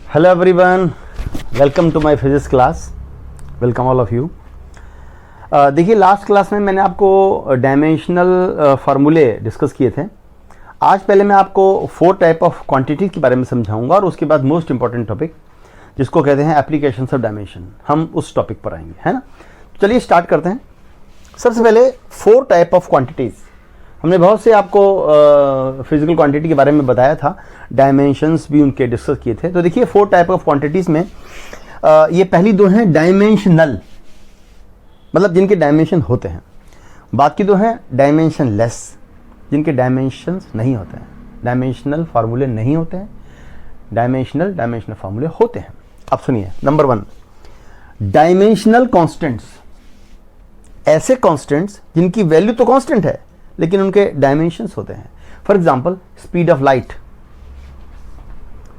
Hello everyone, welcome to my physics class. Welcome all of you. देखिए, last class में मैंने आपको dimensional फार्मूले डिस्कस किए थे। आज पहले मैं आपको 4 टाइप ऑफ क्वांटिटी के बारे में समझाऊंगा और उसके बाद मोस्ट इंपॉर्टेंट टॉपिक जिसको कहते हैं एप्लीकेशंस ऑफ डायमेंशन, हम उस टॉपिक पर आएंगे, है ना। तो चलिए स्टार्ट करते हैं। सबसे पहले 4 टाइप ऑफ क्वांटिटीज़। हमने बहुत से आपको फिजिकल क्वांटिटी के बारे में बताया था, डायमेंशंस भी उनके डिस्कस किए थे। तो देखिए 4 टाइप ऑफ क्वांटिटीज़ में ये पहली 2 हैं डायमेंशनल, मतलब जिनके डायमेंशन होते हैं। बाकी 2 हैं डायमेंशन लेस, जिनके डायमेंशंस नहीं होते हैं, डायमेंशनल फार्मूले नहीं होते हैं, डायमेंशनल फार्मूले होते हैं। अब सुनिए, नंबर 1 डायमेंशनल कांस्टेंट्स। ऐसे कांस्टेंट्स जिनकी वैल्यू तो कांस्टेंट है लेकिन उनके डायमेंशंस होते हैं। For example speed of light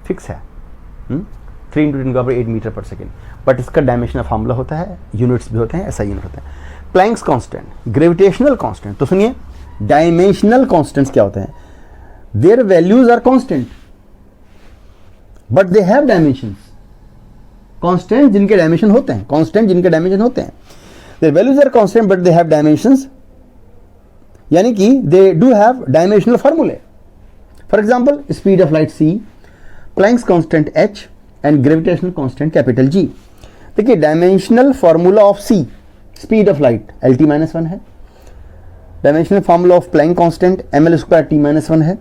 fix है, 3 × 10⁸ मीटर पर सेकेंड, बट इसका डायमेंशनल फार्मूला होता है, यूनिट्स भी होते हैं, ऐसा यूनिट होते हैं। Planck's constant, gravitational constant. तो सुनिए, डायमेंशनल कांस्टेंट्स क्या होते हैं? Their values are constant but they have dimensions. Constant जिनके डायमेंशन होते हैं, कांस्टेंट जिनके डायमेंशन होते हैं, their values are constant but they have dimensions, यानी कि दे डू हैव डायमेंशनल फार्मूले। For example speed of light c, Planck's constant h and gravitational constant capital G। देखिए dimensional formula of c, speed of light Lt-1 है। Dimensional formula of Planck constant ml² T-1 है।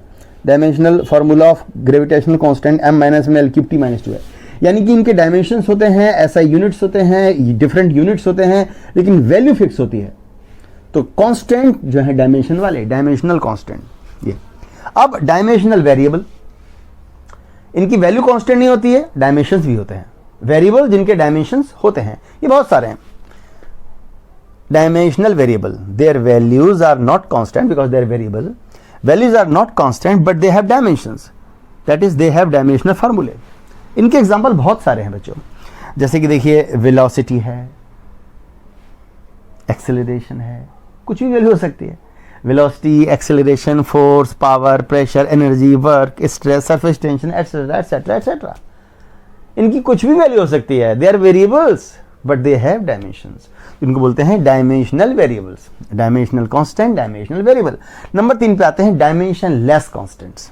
Dimensional formula of gravitational constant m-l³ T-2 है। यानी कि इनके dimensions होते हैं, ऐसा यूनिट्स होते हैं, डिफरेंट यूनिट्स होते हैं, लेकिन वैल्यू फिक्स होती है। तो कांस्टेंट जो है डायमेंशन वाले, डायमेंशनल कांस्टेंट ये। अब डायमेंशनल वेरिएबल, इनकी वैल्यू कांस्टेंट नहीं होती है, डायमेंशंस भी होते हैं। वेरिएबल जिनके डायमेंशंस होते हैं, ये बहुत सारे हैं। Dimensional variable, their values are not constant because they're variable, values are not constant but they have dimensions, that is they have dimensional फार्मूले। इनके एग्जांपल बहुत सारे हैं बच्चों, जैसे कि देखिए वेलोसिटी है, एक्सेलरेशन है, कुछ भी वैल्यू हो सकती है। Velocity, acceleration, force, power, pressure, energy, work, stress, surface tension, etcetera etcetera etcetera. इनकी कुछ भी वैल्यू हो सकती है। They are variables but they have dimensions, इनको बोलते हैं dimensional variables. Dimensional constant, dimensional variable. Number 3 पे आते हैं dimensionless constants.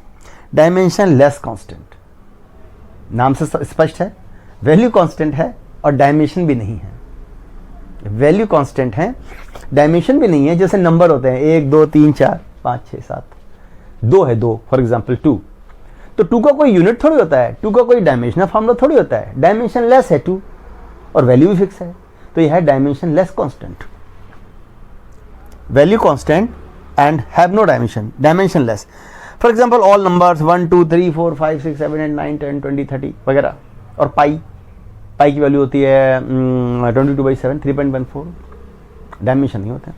Dimensionless constant, नाम से स्पष्ट है, वैल्यू कांस्टेंट है और डायमेंशन भी नहीं है। वैल्यू कांस्टेंट है, डायमेंशन भी नहीं है। जैसे नंबर होते हैं 1 2 3 4 5 6 7, 2 है 2, फॉर एग्जांपल 2। तो 2 का कोई यूनिट थोड़ी होता है, 2 का कोई डायमेंशनल फार्मूला थोड़ी होता है। डायमेंशन लेस है 2 और वैल्यू भी फिक्स है, तो यह है dimensionless constant. Value constant and have no dimension, dimensionless. For example all numbers 1 2 3 4 5 6 7 8 9 10 20 30 वगैरह। और पाई की वैल्यू होती है 22/7, 3.14, डायमेंशन नहीं होता है।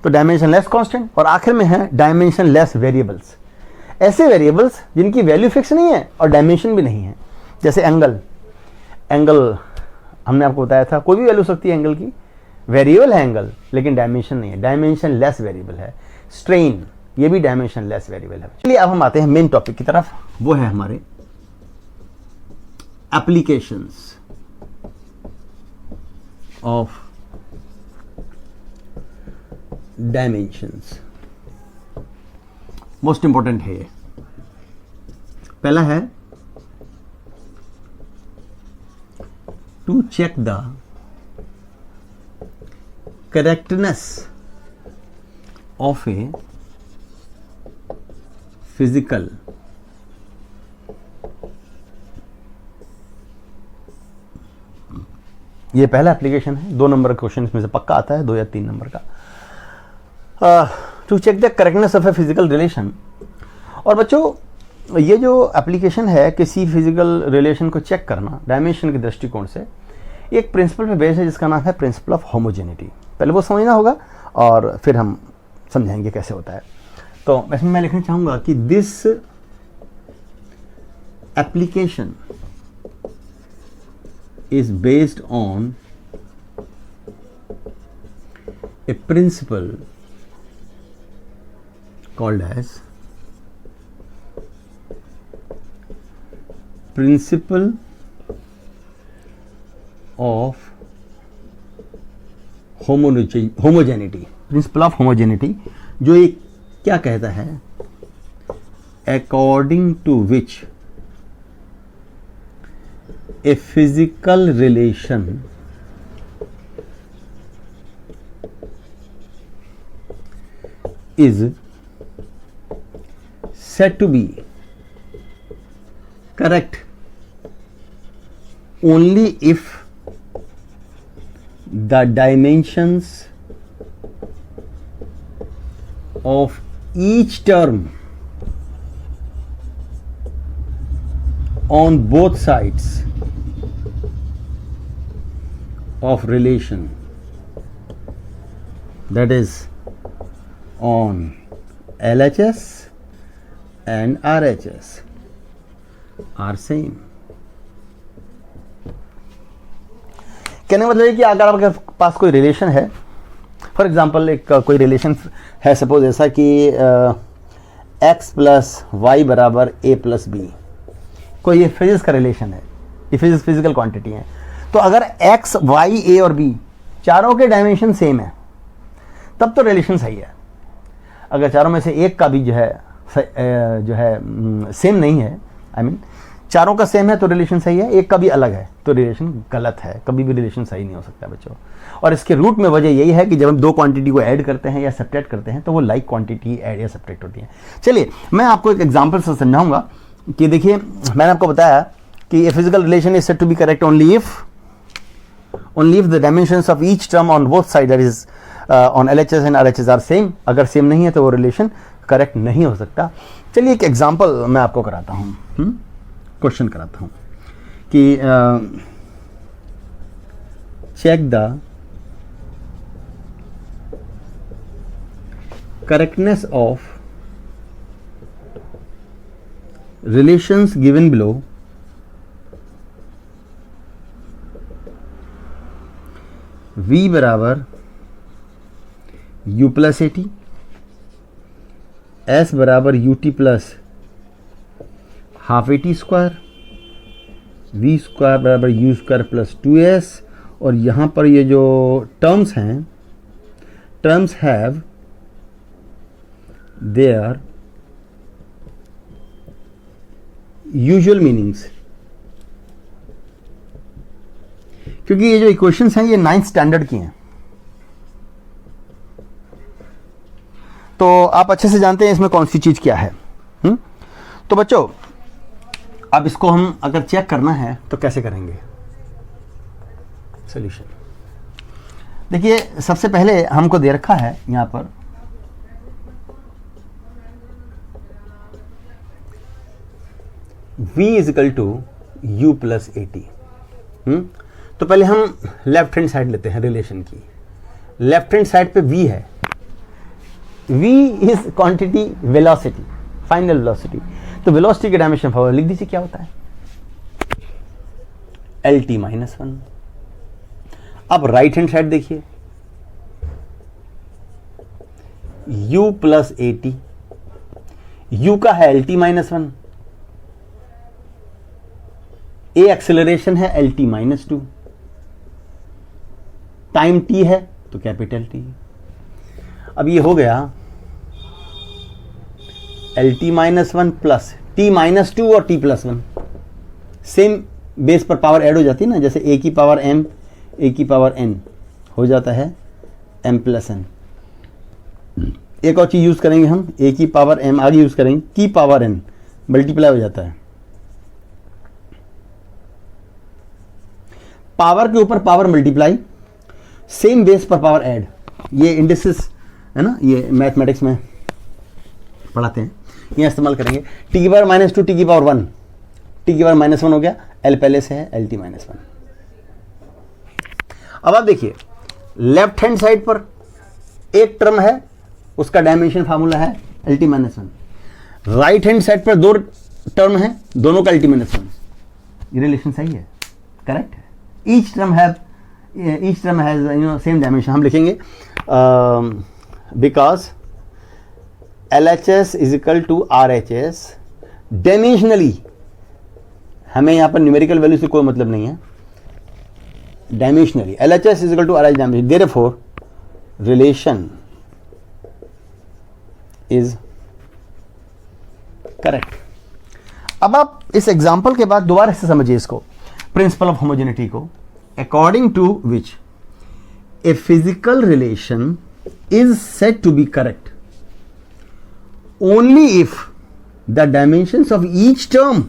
तो डायमेंशन लेस कांस्टेंट। और आखिर में है डायमेंशन लेस वेरिएबल्स। ऐसे वेरिएबल्स जिनकी वैल्यू फिक्स नहीं है और डायमेंशन भी नहीं है। जैसे एंगल हमने आपको बताया था, कोई भी वैल्यू हो सकती है एंगल की, वेरिएबल है एंगल लेकिन डायमेंशन नहीं है, डायमेंशन लेस वेरिएबल है। स्ट्रेन, ये भी डायमेंशन लेस वेरिएबल है। चलिए अब हम आते हैं मेन टॉपिक की तरफ, वो है हमारे applications of dimensions. Most important है ये। पहला है to check the correctness of a physical ये पहला एप्लीकेशन है। 2 नंबर का क्वेश्चन इसमें से पक्का आता है, 2 या 3 नंबर का। To check the correctness of a physical relation. और बच्चों ये जो एप्लीकेशन है किसी फिजिकल रिलेशन को चेक करना डायमेंशन के दृष्टिकोण से, एक प्रिंसिपल पे बेस है जिसका नाम है प्रिंसिपल ऑफ होमोजेनिटी। पहले वो समझना होगा और फिर हम समझाएंगे कैसे होता है। तो इसमें मैं लिखना चाहूंगा कि this application is based on a principle called as principle of homogeneity, principle of homogeneity, जो ये क्या कहता है, according to which a physical relation is said to be correct only if the dimensions of each term on both sides of relation, that is on LHS and RHS are same. कहने का मतलब है कि अगर आपके पास कोई relation है, for example एक कोई रिलेशन है, सपोज ऐसा कि x प्लस वाई बराबर a प्लस बी, कोई ये फिजिक्स का रिलेशन है, ये फिजिकल क्वांटिटी है, तो अगर x, y, a और b चारों के डायमेंशन सेम है तब तो रिलेशन सही है। अगर चारों में से एक का भी जो है सेम नहीं है, आई मीन चारों का सेम है तो रिलेशन सही है, एक का भी अलग है तो रिलेशन गलत है, कभी भी रिलेशन सही नहीं हो सकता बच्चों। और इसके रूट में वजह यही है कि जब हम दो क्वांटिटी को ऐड करते हैं या सब्ट्रैक्ट करते हैं तो वो लाइक क्वांटिटी ऐड या सब्ट्रैक्ट होती है। चलिए मैं आपको एक एग्जांपल से समझाऊंगा कि देखिए, मैंने आपको बताया कि a physical relation is said to be correct only if the dimensions of each term on both side, that is on LHS and RHS are same. अगर सेम नहीं है तो वो रिलेशन करेक्ट नहीं हो सकता। चलिए एक एग्जांपल मैं आपको कराता हूँ, क्वेश्चन कराता हूँ कि check the correctness of relations given below V बराबर U प्लस AT, S बराबर UT plus half AT square, V square बराबर U स्क्वायर प्लस 2S, और यहाँ पर ये जो टर्म्स हैं, terms have their usual meanings. क्योंकि ये जो इक्वेशंस हैं ये 9th स्टैंडर्ड की हैं, तो आप अच्छे से जानते हैं इसमें कौन सी चीज क्या है। तो बच्चों अब इसको हम अगर चेक करना है तो कैसे करेंगे सॉल्यूशन। देखिए सबसे पहले हमको दे रखा है यहां पर v is equal to U plus AT। तो पहले हम लेफ्ट हैंड साइड लेते हैं रिलेशन की। लेफ्ट हैंड साइड पे v है, v is quantity velocity, final velocity. तो वेलोसिटी के डायमेंशन फॉर्मूला लिख दीजिए, क्या होता है LT माइनस 1। अब राइट हैंड साइड देखिए, U प्लस AT, U का है LT माइनस 1, A एक्सेलरेशन है LT माइनस 2, टाइम T है तो कैपिटल T। अब ये हो गया LT minus 1 plus T minus 2 और T प्लस 1, सेम बेस पर पावर ऐड हो जाती है ना, जैसे A की पावर M, A की पावर N हो जाता है M प्लस N। एक और चीज यूज करेंगे हम, A की पावर M आगे यूज करेंगे, की पावर N मल्टीप्लाई हो जाता है, पावर के ऊपर पावर मल्टीप्लाई, सेम बेस पर पावर ऐड। ये इंडिसेस है ना, ये मैथमेटिक्स में पढ़ाते हैं, ये इस्तेमाल करेंगे। टी की पावर माइनस 2, टी की पावर 1, टी की पावर माइनस 1 हो गया, एल पहले से है LT माइनस 1। अब आप देखिए लेफ्ट हैंड साइड पर एक टर्म है, उसका डायमेंशन फार्मूला है LT minus 1। Right hand side पर दो टर्म है, दोनों का LT माइनस 1। ये रिलेशन सही है, करेक्ट है। Each term has same dimension. हम लिखेंगे because LHS is equal to RHS dimensionally, हमें यहां पर न्यूमेरिकल वैल्यू से कोई मतलब नहीं है, dimensionally, LHS is equal to RH dimension, therefore relation is correct. अब आप इस एग्जांपल के बाद दोबारा से समझिए इसको, प्रिंसिपल ऑफ होमोजेनिटी को, according to which a physical relation is said to be correct only if the dimensions of each term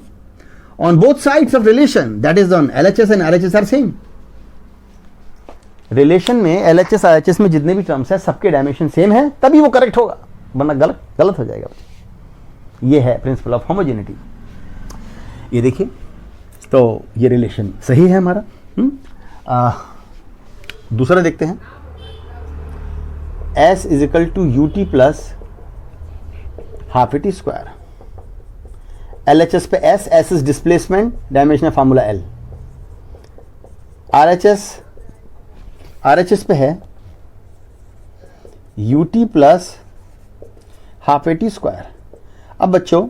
on both sides of relation, that is on LHS and RHS are same. Relation में LHS RHS में जितने भी terms है सबके dimension same है, तभी वो correct होगा, वरना गलत हो जाएगा। ये है प्रिंसिपल ऑफ होमोजेनिटी। ये देखिए, तो ये रिलेशन सही है हमारा। दूसरा देखते हैं, S is equal to UT plus half AT square. LHS पे S इज डिस्प्लेसमेंट, डायमेंशन है फार्मूला L। RHS पे है UT plus half AT square. अब बच्चों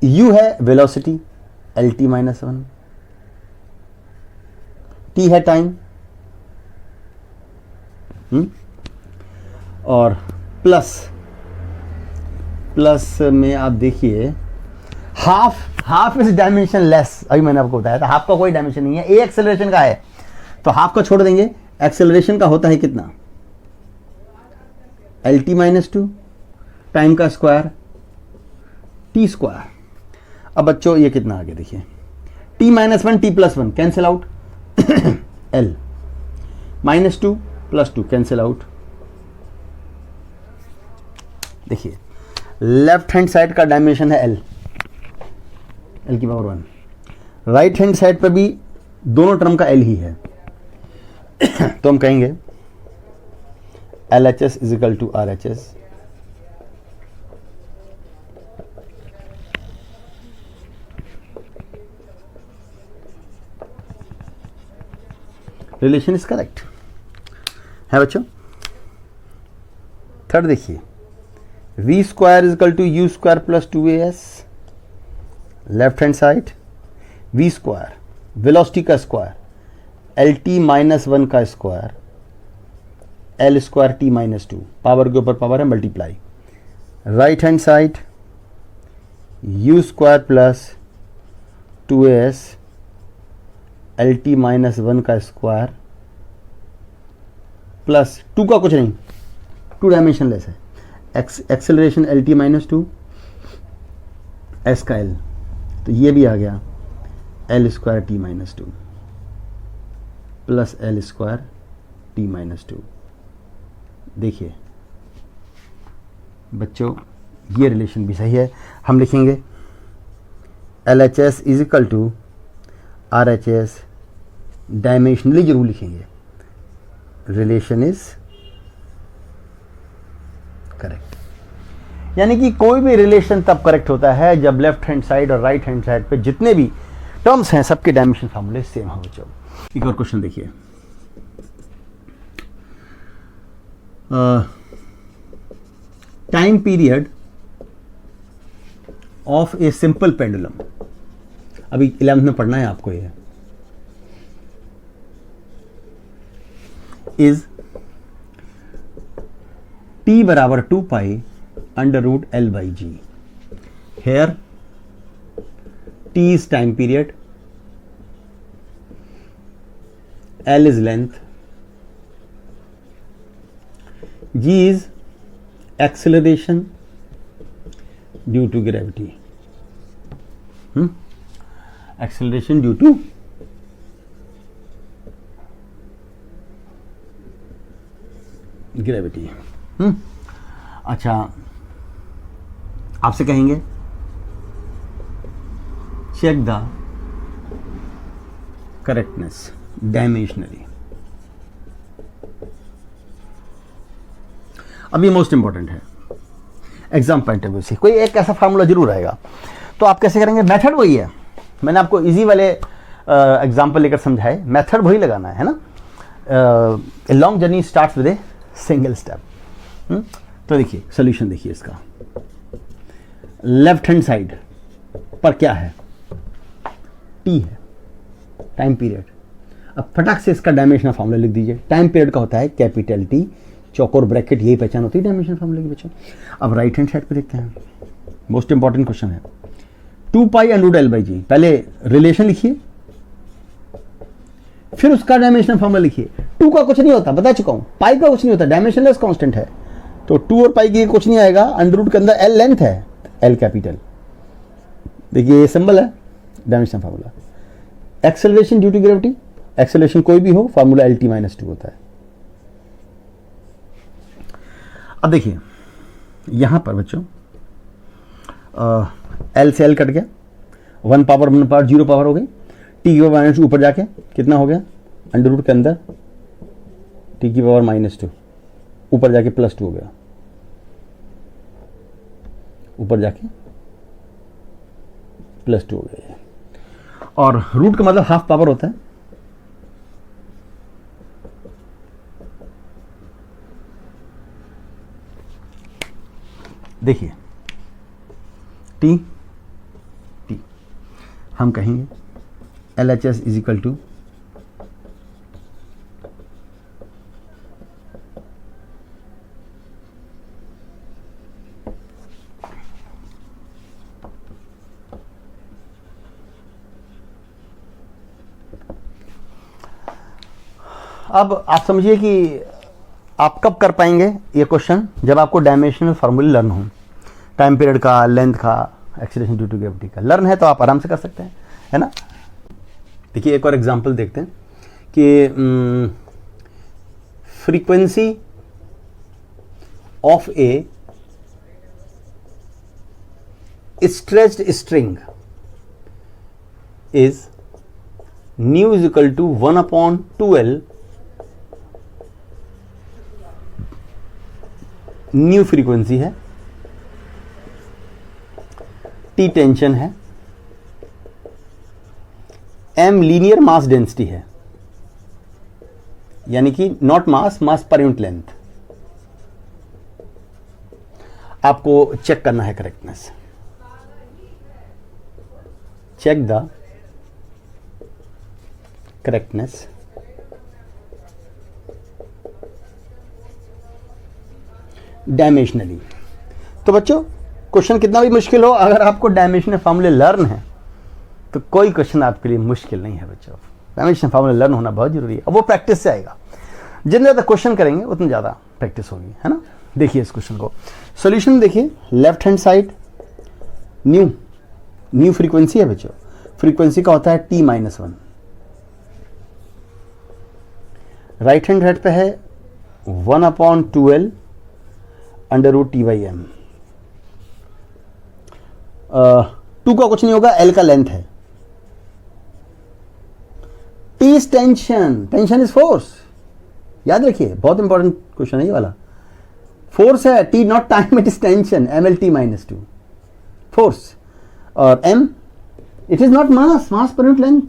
U है वेलोसिटी LT माइनस 1, T है टाइम, और प्लस में आप देखिए हाफ इज डायमेंशन लेस। अभी मैंने आपको बताया था हाफ का कोई डायमेंशन नहीं है, ए एक्सेलरेशन का है, तो हाफ का छोड़ देंगे, एक्सेलरेशन का होता है कितना, LT माइनस 2, टाइम का स्क्वायर T स्क्वायर। अब बच्चों ये कितना आगे देखिए, T minus 1 T plus 1 cancel out, L minus 2 plus 2 cancel out. देखिए लेफ्ट हैंड साइड का डायमेंशन है L की पावर 1, राइट हैंड साइड पर भी दोनों टर्म का L ही है, तो हम कहेंगे LHS is equal to RHS relation is correct है बच्चों। थर्ड देखिए, V square is equal to U square plus 2AS, left hand side V square velocity का स्क्वायर LT माइनस 1 का square L square T minus 2, power के ऊपर power है multiply, right hand side U square plus 2AS LT minus 1 का square plus 2 का कुछ नहीं, 2 dimensionless है, एक्सेलरेशन LT माइनस 2 S का L, तो ये भी आ गया L square T minus 2 plus L square T minus 2। देखिए बच्चों ये रिलेशन भी सही है, हम लिखेंगे LHS is equal to RHS, dimensionally जरूर लिखेंगे, रिलेशन इज करेक्ट। यानी कि कोई भी रिलेशन तब करेक्ट होता है जब लेफ्ट हैंड साइड और राइट हैंड साइड पे जितने भी टर्म्स हैं सबके डायमेंशन फार्मूले सेम हो। बच्चों एक और क्वेश्चन देखिए, time period of a simple pendulum, अभी 11th में पढ़ना है आपको, ये इज T बराबर 2 pi under root L by g. Here T is time period, L is length, G is acceleration due to gravity, acceleration due to gravity. अच्छा आपसे कहेंगे चेक द करेक्टनेस डायमेंशनली। अब ये मोस्ट इंपॉर्टेंट है exam point of view से, कोई एक ऐसा फार्मूला जरूर आएगा, तो आप कैसे करेंगे, मेथड वही है, मैंने आपको इजी वाले एग्जाम्पल लेकर समझाए, मेथड वही लगाना है ना। A long journey starts with a single step. तो देखिए सोल्यूशन देखिए इसका, लेफ्ट हैंड साइड पर क्या है, T है टाइम पीरियड, अब फटाक से इसका डायमेंशनल फार्मूला लिख दीजिए। टाइम पीरियड का होता है कैपिटल टी, चौकोर ब्रैकेट, यही पहचान होती है डायमेंशनल फार्मूला की बच्चों। अब राइट हैंड साइड पे देखते हैं, मोस्ट इंपॉर्टेंट क्वेश्चन है 2 pi under root L by g. पहले रिलेशन लिखिए, फिर उसका डायमेंशनल फार्मूला लिखिए। 2 का कुछ नहीं होता, बता चुका हूं, पाई का कुछ नहीं होता, डायमेंशनलेस कांस्टेंट है, तो 2 और पाई की कुछ नहीं आएगा। अंडर रूट के अंदर एल लेंथ है, एल कैपिटल, देखिए ये सिंबल है, dimensional formula. Acceleration due to gravity, acceleration कोई भी हो, फार्मूला एल टी माइनस 2 होता है। अब देखिए यहां पर बच्चों एल से एल कट गया, 1 पावर 0 पावर हो गई, टी की पावर माइनस 2 ऊपर जाके कितना हो गया, अंडर रूट के अंदर टी की पावर माइनस 2 ऊपर जाके प्लस 2 हो गया, ऊपर जाके प्लस 2 हो गया। और रूट का मतलब हाफ पावर होता है, देखिए टी टी हम कहेंगे L H S is equal to अब आप समझिए कि आप कब कर पाएंगे ये क्वेश्चन, जब आपको डायमेंशनल फार्मूले लर्न हो, टाइम पीरियड का, लेंथ का, एक्सीलरेशन ड्यू टू ग्रेविटी का लर्न है तो आप आराम से कर सकते हैं, है ना। देखिए एक और एग्जांपल देखते हैं कि frequency of a stretched string is nu is equal to 1/2L nu frequency है, टी टेंशन है, एम लीनियर मास डेंसिटी है, यानी कि not mass, mass per unit length. आपको चेक करना है correctness, check the correctness dimensionally. तो बच्चों क्वेश्चन कितना भी मुश्किल हो, अगर आपको डायमेंशनल फार्मूले लर्न है तो कोई क्वेश्चन आपके लिए मुश्किल नहीं है बच्चों। डायमेंशनल फार्मूले लर्न होना बहुत जरूरी है, अब वो प्रैक्टिस से आएगा। जितने ज़्यादा क्वेश्चन करेंगे उतनी ज़्यादा प्रैक्टिस होगी, है ना। देखिए इस क्वेश्चन को सॉल्यूशन देखिए, left hand side new frequency है बच्चों, फ्रीक्वेंसी का होता है t-1। राइट हैंड साइड पे है 1/2L अंडर रूट t/m। 2 का कुछ नहीं होगा, L का लेंथ है, T is tension, tension is force, याद रखिए बहुत इंपॉर्टेंट क्वेश्चन है ये वाला। फोर्स है, T not time, it is tension, MLT-2 force. और M it is not mass, mass per unit length,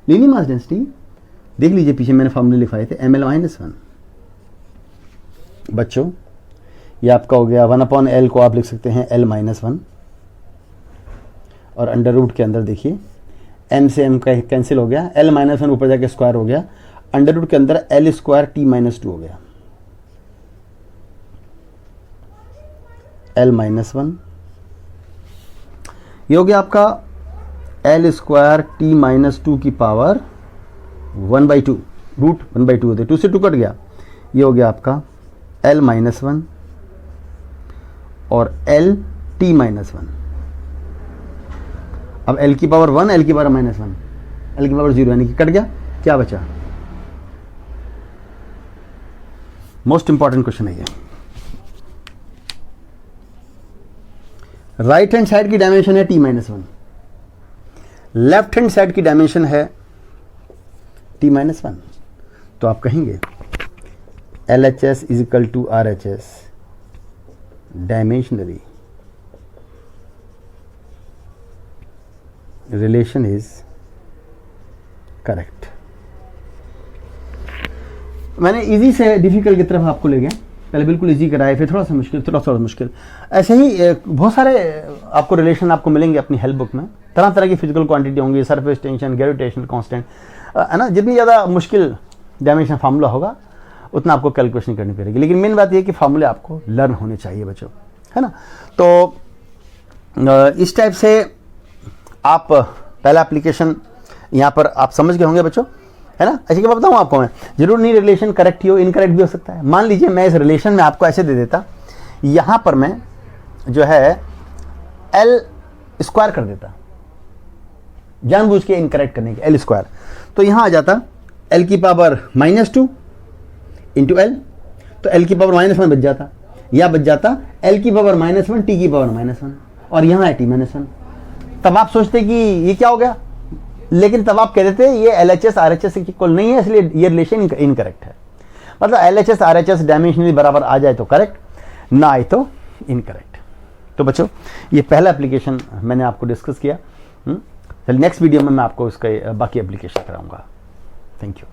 linear mass density. देख लीजिए पीछे मैंने फॉर्मूले लिखवाए थे, ML-1। बच्चों ये आपका हो गया 1/L को आप लिख सकते हैं L-1, और अंडर रूट के अंदर देखिए M से M का कैंसिल हो गया, L-1 ऊपर जाके स्क्वायर हो गया, अंडर रूट के अंदर L² t-2 हो गया, L-1 ये हो गया आपका L² t-2 की पावर 1/2, रूट 1/2 होते, 2 से 2 कट गया, ये हो गया आपका L-1 और L-t-1। अब L की पावर 1, L की पावर -1, L की पावर 0, यानी कि कट गया, क्या बचा। मोस्ट इंपॉर्टेंट क्वेश्चन है ये। राइट हैंड साइड की डायमेंशन है t-1, लेफ्ट हैंड साइड की डायमेंशन है t-1, तो आप कहेंगे LHS is equal to RHS dimensionally relation is correct. मैंने इजी से डिफिकल्ट की तरफ आपको ले गया, पहले बिल्कुल इजी कराए, फिर थोड़ा सा मुश्किल, ऐसे ही बहुत सारे आपको रिलेशन आपको मिलेंगे अपनी हेल्प बुक में, तरह तरह की फिजिकल क्वांटिटी होंगी, सरफेस टेंशन, ग्रेविटेशनल कांस्टेंट, है ना। जितनी ज़्यादा मुश्किल डायमेंशन फार्मूला होगा उतना आपको कैलकुलेशन करनी पड़ेगी, लेकिन मेन बात यह कि फार्मूले आपको लर्न होने चाहिए बच्चों, है ना। तो इस टाइप से आप पहला एप्लीकेशन यहाँ पर आप समझ गए होंगे बच्चों, है ना। ऐसे कि मैं बताऊँ आपको, मैं जरूर नहीं रिलेशन करेक्ट ही हो, इनकरेक्ट भी हो सकता है। मान लीजिए मैं इस रिलेशन में आपको ऐसे दे देता, यहाँ पर मैं जो है एल स्क्वायर कर देता, जानबूझ के इनकरेक्ट करने के, एल स्क्वायर, तो यहाँ आ जाता एल की पावर -2 इंटू एल, तो एल की पावर -1 बच जाता, या बच जाता एल की पावर -1 टी की पावर -1, और यहाँ है टी -1। तब आप सोचते कि ये क्या हो गया, लेकिन तब आप कह देते ये LHS RHS के इक्वल नहीं है, इसलिए ये रिलेशन इनकरेक्ट है। मतलब LHS RHS डायमेंशनली बराबर आ जाए तो करेक्ट, ना आए तो इनकरेक्ट। तो बच्चों ये पहला एप्लीकेशन मैंने आपको डिस्कस किया। नेक्स्ट वीडियो में मैं आपको इसका बाकी एप्लीकेशन कराऊंगा। Thank you.